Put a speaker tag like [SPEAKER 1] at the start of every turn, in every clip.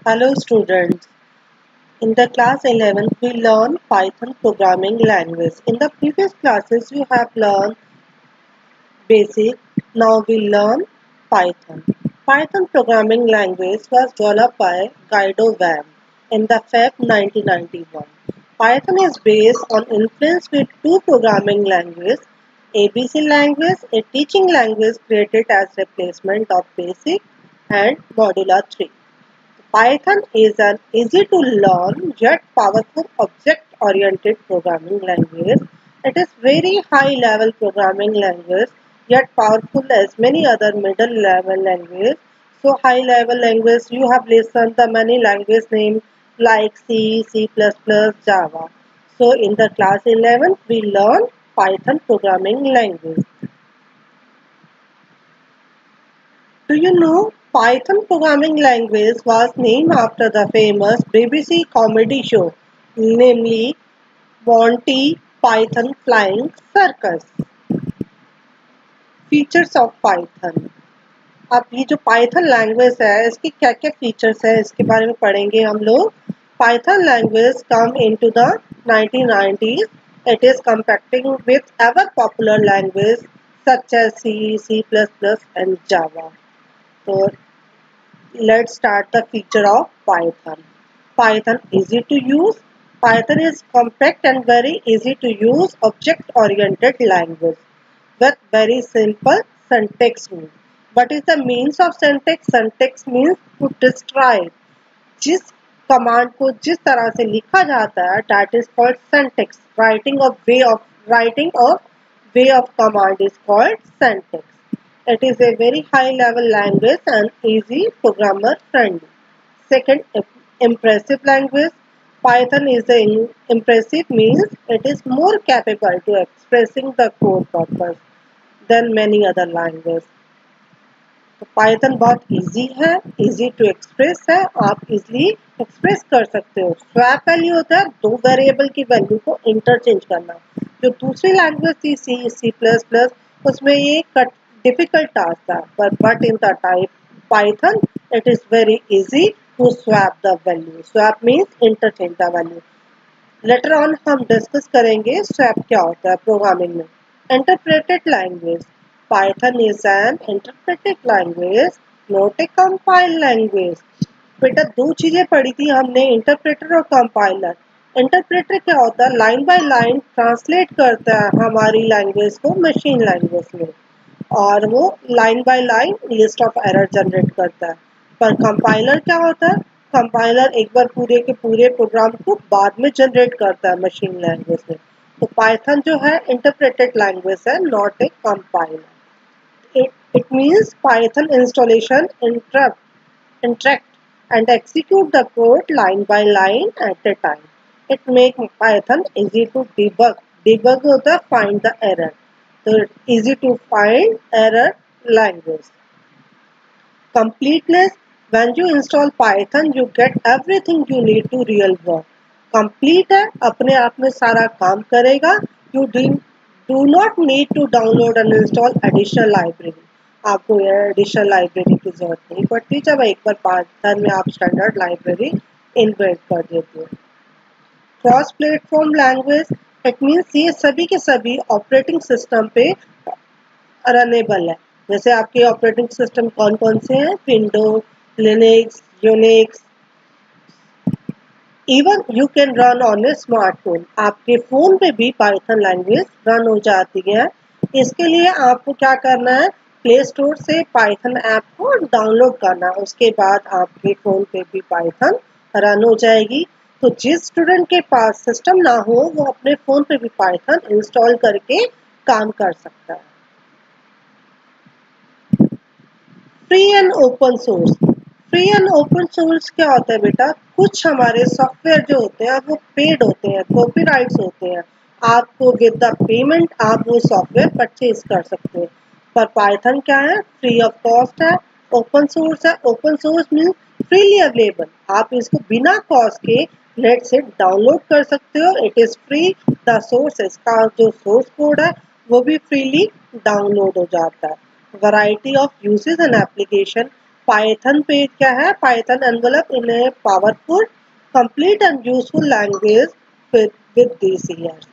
[SPEAKER 1] Hello students, in the class 11th we learn Python programming language. In the previous classes you have learned basic, now we learn Python. Python programming language was developed by Guido Van in the Feb 1991. Python is based on influence with two programming languages, ABC language, a teaching language created as replacement of BASIC and Modula 3. Python is an easy to learn yet powerful object-oriented programming language. It is very high level programming language yet powerful as many other middle level languages. So high level language you have listened the many language names like C, C++, Java. So in the class 11 we learn Python programming language. Do you know Python programming language was named after the famous BBC comedy show, namely Monty Python Flying Circus. Features of Python. अब ये जो Python language है इसके क्या क्या features है इसके बारे में पढ़ेंगे हम लोग. Python language come into the 1990s. It is competing with ever popular languages such as C, C++ and Java. So let's start the feature of Python. Python easy to use. Python is compact and very easy to use object-oriented language with very simple syntax rules. What is the means of syntax? Syntax means to describe जिस command को जिस तरह से लिखा जाता है that is called syntax. Writing of way of command is called syntax. It is a very high level language and easy programmer friendly. Second, impressive language. Python is impressive means it is more capable to expressing the core purpose than many other languages. तो Python बहुत easy है, easy to express है, आप easily express कर सकते हो. Swap value होता है दो वेरिएबल की वैल्यू को इंटरचेंज करना. जो दूसरी लैंग्वेज थी सी, सी प्लस प्लस, उसमें ये डिफिकल्ट टास्क था, but in the type Python it is very easy to swap the value. Swap means interchange the value. Later on हम डिस्कस करेंगे स्वैप क्या होता है प्रोग्रामिंग में. Interpreted language. Python is an interpreted language, not a compiled language. बेटा दो चीजें पढ़ी थी हमने, इंटरप्रेटर और कंपाइलर. इंटरप्रेटर क्या होता है? लाइन बाय लाइन ट्रांसलेट करता है हमारी लैंग्वेज को मशीन लैंग्वेज में, और वो line by line list of error generate करता है. पर कंपाइलर क्या होता है? कंपाइलर एक बार पूरे के पूरे प्रोग्राम को बाद में जनरेट करता है मशीन लैंग्वेज में. तो पाइथन जो है इंटरप्रेटेड लैंग्वेज है, not a compiler. It means Python installation interact and execute the code line by line at a time. It makes Python easy to debug. Debug होता है find the error. So easy to find error language. Completeness. When you install Python, you get everything you need to real work. Complete है, अपने आप में सारा काम करेगा. You do not need to download and install additional library. आपको additional library की जरूरत नहीं पड़ती जब एक बार पाइथन में आप स्टैंडर्ड लाइब्रेरी इनबिल्ट कर देते हो. Cross platform language. It means ये सभी के सभी ऑपरेटिंग सिस्टम पे रनेबल है. जैसे आपके ऑपरेटिंग सिस्टम कौन कौन से हैं? Window, Linux, Unix. Even you can run on A smartphone. आपके फोन पे भी पाइथन लैंग्वेज रन हो जाती है. इसके लिए आपको क्या करना है? प्ले स्टोर से पाइथन ऐप को डाउनलोड करना. उसके बाद आपके फोन पे भी पाइथन रन हो जाएगी. तो जिस स्टूडेंट के पास सिस्टम ना हो वो अपने फोन पे भी पाइथन इंस्टॉल करके काम कर सकता है. Free and open source. Free and open source क्या होता है बेटा? कुछ हमारे सॉफ्टवेयर जो होते हैं वो पेड होते हैं, कॉपीराइट्स होते हैं. आपको विद द पेमेंट आप वो सॉफ्टवेयर परचेज कर सकते हैं. पर पाइथन क्या है? फ्री ऑफ कॉस्ट है, ओपन सोर्स है. Open source means freely available. आप इसको बिना कॉस्ट के नेट से डाउनलोड कर सकते हो. It is free. The source, इसका जो सोर्स कोड है वो भी फ्रीली डाउनलोड हो जाता है. Variety of uses and application. Python पे क्या है, Python envelope in a powerful complete and useful language with this years.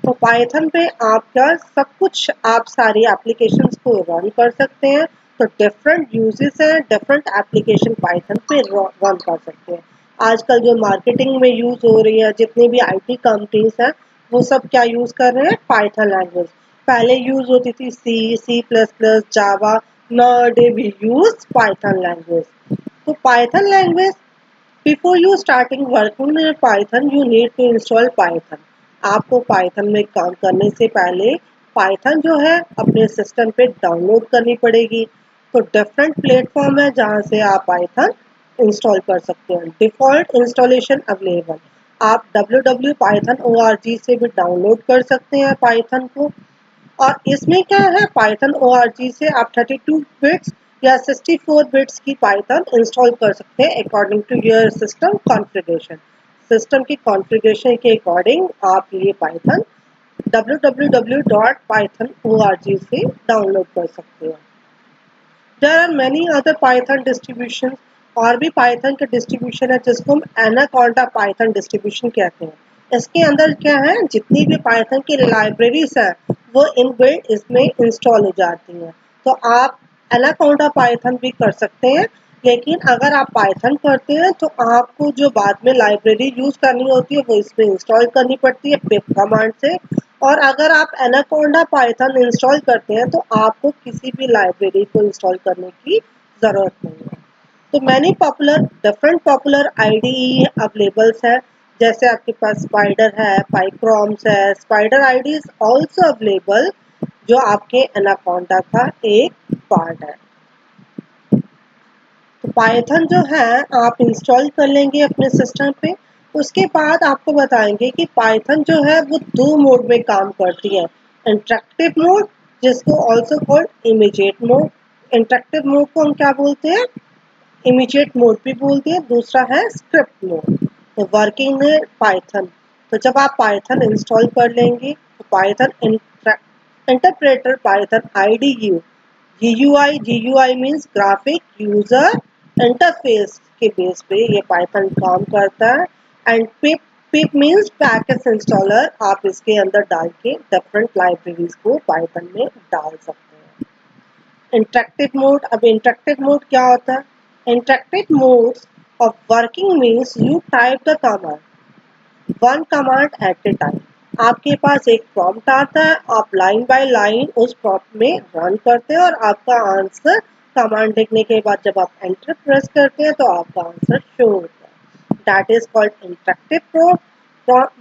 [SPEAKER 1] तो पाइथन पे आप क्या सब कुछ, आप सारी एप्लीकेशंस को रन कर सकते हैं। तो डिफरेंट यूजेस हैं, डिफरेंट एप्लीकेशन पाइथन पे रन कर सकते हैं। आजकल जो मार्केटिंग में यूज हो रही है, जितनी भी आईटी कंपनीज हैं, वो सब क्या यूज कर रहे हैं, पाइथन लैंग्वेज। पहले यूज होती थी C, C plus plus, Java, nowadays we use Python language. So Python language, before you starting working in Python, you need to install Python. आपको Python में काम करने से पहले Python जो है अपने सिस्टम पे डाउनलोड करनी पड़ेगी। तो डिफरेंट प्लेटफॉर्म है जहाँ से आप Python इंस्टॉल कर सकते हैं। डिफॉल्ट इंस्टॉलेशन अवेलेबल, आप www.python.org से भी डाउनलोड कर सकते हैं Python को। और इसमें क्या है, पाइथन org से आप 32 बिट्स या 64 बिट्स की पाइथन इंस्टॉल कर सकते हैं according to your system configuration. System की कॉन्फ़िगरेशन के अकॉर्डिंग आप ये पाइथन www.python.org से डाउनलोड कर सकते हैं। There are many other Python distribution, और भी पाइथन के डिस्ट्रीब्यूशन है जिसको हम एनाकोंडा पाइथन डिस्ट्रीब्यूशन कहते हैं। इसके अंदर क्या है, जितनी भी पाइथन की लाइब्रेरीज है वो इनबिल्ट इसमें इंस्टॉल हो जाती हैं। तो आप एनाकोंडा पाइथन भी कर सकते हैं, लेकिन अगर आप पाइथन करते हैं तो आपको जो बाद में लाइब्रेरी यूज करनी होती है वो इसमें इंस्टॉल करनी पड़ती है पिप कमांड से। और अगर आप एनाकोंडा पाइथन इंस्टॉल करते हैं तो आपको किसी भी लाइब्रेरी को इंस्टॉल करने की ज़रूरत नहीं है। तो many popular different popular IDE availables है, जैसे आपके पास स्पाइडर है, पाइक्रोम्स है। Spider ID is also available, जो आपके एनाकोंडा का एक पार्ट है। तो पाइथन जो है आप इंस्टॉल कर लेंगे अपने सिस्टम पे। उसके बाद आपको बताएंगे कि पाइथन जो है वो दो मोड में काम करती है, इंटरेक्टिव मोड जिसको also called immediate mode. Interactive mode को हम क्या बोलते हैं, इमीडिएट मोड भी बोलते हैं। दूसरा है स्क्रिप्ट मोड। तो वर्किंग है पाइथन, तो जब आप पाइथन इंस्टॉल कर लेंगे तो Python interpreter Python IDE GUI means graphic user interface के बेस पे ये पाइथन काम करता है। And pip, pip means package installer, आप इसके अंदर डाल के डिफरेंट लाइब्रेरीज को पाइथन में डाल सकते हैं। इंटरेक्टिव मोड, अब इंटरेक्टिव मोड क्या होता है, interactive mode of working means you type the command one command eight A time. आपके पास एक प्रॉम्प्ट आता है, आप लाइन बाय लाइन उस प्रॉम्प्ट में रन करते हैं और आपका आंसर कमांड लिखने के बाद जब आप एंटर प्रेस करते हैं तो आपका आंसर शो होता है। That is called interactive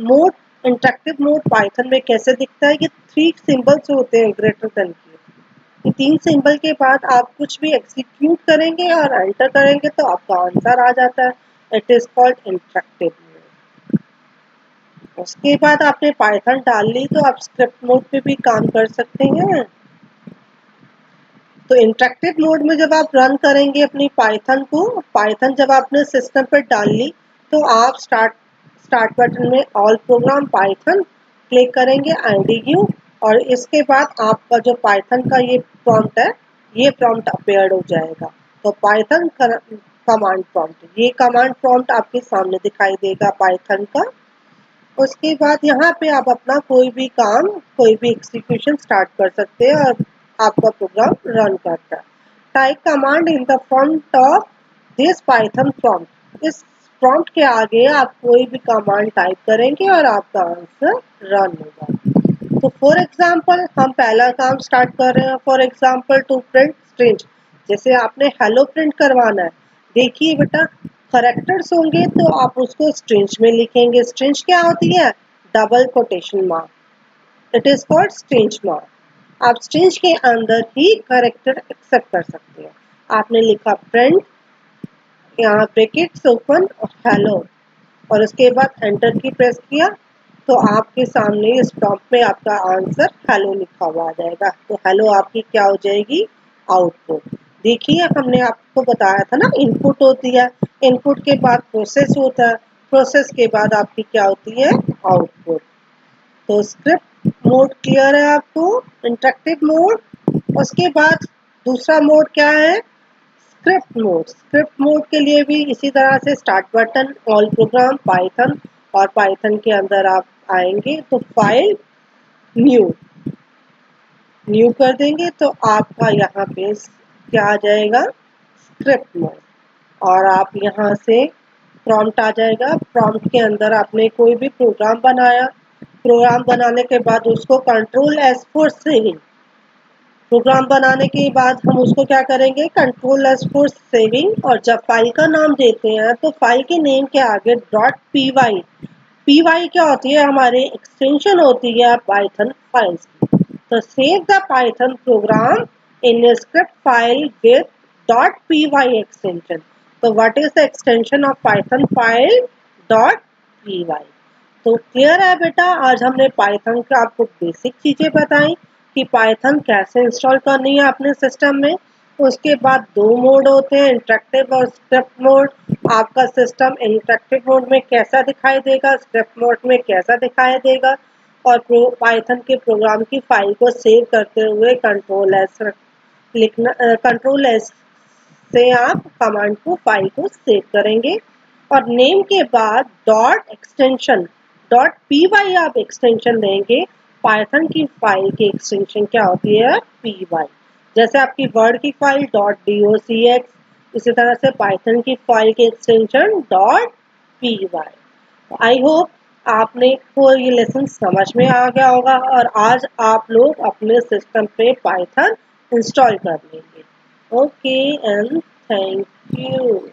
[SPEAKER 1] mode. Interactive mode Python में कैसे दिखता है, ये 3 सिंबल्स होते हैं ग्रेटर देन के। ये 3 सिंबल के बाद आप कुछ भी एग्जीक्यूट करेंगे और एंटर करेंगे तो आपका आंसर आ जाता है। It is called interactive. उसके बाद आपने पाइथन डाल ली तो आप स्क्रिप्ट मोड पे भी काम कर सकते हैं। तो इंटरेक्टिव मोड में जब आप रन करेंगे अपनी पाइथन को, पाइथन जब आपने सिस्टम पर डाल ली तो आप स्टार्ट बटन में ऑल प्रोग्राम पाइथन क्लिक करेंगे IDE, और इसके बाद आपका जो पाइथन का ये प्रॉम्प्ट है, ये प्रॉम्प्ट अपेयर हो जाएगा। तो पाइथन कमांड प्रॉम्प्ट, ये कमांड प्रॉम्प्ट आपके सामने दिखाई देगा पाइथन का। उसके बाद यहाँ पे आप अपना कोई भी काम, कोई भी एग्जीक्यूशन स्टार्ट कर सकते हैं और आपका प्रोग्राम रन करता है। Type command in the front of this Python prompt, इस प्रॉम्प्ट के आगे आप कोई भी कमांड टाइप करेंगे और आपका आंसर रन होगा। तो फॉर एग्जाम्पल हम पहला काम स्टार्ट कर रहे हैं, for example to print string, जैसे आपने हेलो प्रिंट करवाना है। देखिए बेटा, करेक्टर्स होंगे तो आप उसको स्ट्रिंज में लिखेंगे। स्ट्रिंज क्या होती है, double quotation mark, it is called strings mark. आप स्ट्रिंज के अंदर ही करेक्टर एक्सेप्ट कर सकते हैं। आपने लिखा प्रिंट, यहाँ ब्रैकेट्स ओपन और हेलो, और उसके बाद एंटर की प्रेस किया तो आपके सामने इस प्रॉम्प्ट में आपका आंसर हेलो लिखा हुआ आ जाएगा। तो हेलो आपकी क्या हो जाएगी, आउटपुट। देखिए हमने आपको बताया था ना, इनपुट होती है, इनपुट के बाद प्रोसेस होता है, प्रोसेस के बाद आपकी क्या होती है, आउटपुट। तो स्क्रिप्ट मोड क्लियर है आपको, इंटरेक्टिव मोड। उसके बाद दूसरा मोड क्या है, स्क्रिप्ट मोड के लिए भी इसी तरह से start button, all programme, Python, और पाइथन के अंदर आप आएंगे तो फाइल न्यू कर देंगे तो आपका यहाँ पे क्या आ जाएगा, स्क्रिप्ट मोड। और आप यहाँ से प्रॉम्प्ट आ जाएगा, प्रॉम्प्ट के अंदर आपने कोई भी प्रोग्राम बनाया, प्रोग्राम बनाने के बाद उसको control S for saving, program बनाने के बाद हम उसको क्या करेंगे, कंट्रोल एस फॉर सेविंग, और जब फाइल का नाम देते हैं तो फाइल के नेम के आगे .py, py क्या होती है, हमारी एक्सटेंशन होती है पाइथन फाइल्स की। तो save the Python program in script file with .py extension. तो what is the extension of Python file, .py। तो क्लियर है बेटा, आज हमने पाइथन के आपको बेसिक चीजें बताई कि पाइथन कैसे इंस्टॉल करनी है अपने सिस्टम में। उसके बाद दो मोड होते हैं, इंटरेक्टिव और स्क्रिप्ट मोड। आपका सिस्टम इंटरेक्टिव मोड में कैसा दिखाई देगा, स्क्रिप्ट मोड में कैसा दिखाई देगा, और पाइथन के प्रोग्राम की फाइल को सेव करते हुए कंट्रोल एस से आप कमांड को, फाइल को सेव करेंगे। और नेम के बाद .py आप एक्सटेंशन देंगे। पाइथन की फाइल की एक्सटेंशन क्या होती है, py। जैसे आपकी वर्ड की फाइल .docx, इसी तरह से पाइथन की फाइल की एक्सटेंशन .py। आई होप आपने को ये लेसन समझ में आ गया होगा, और आज आप लोग अपने सिस्टम पे पाइथन इंस्टॉल कर लेंगे। Okay and thank you.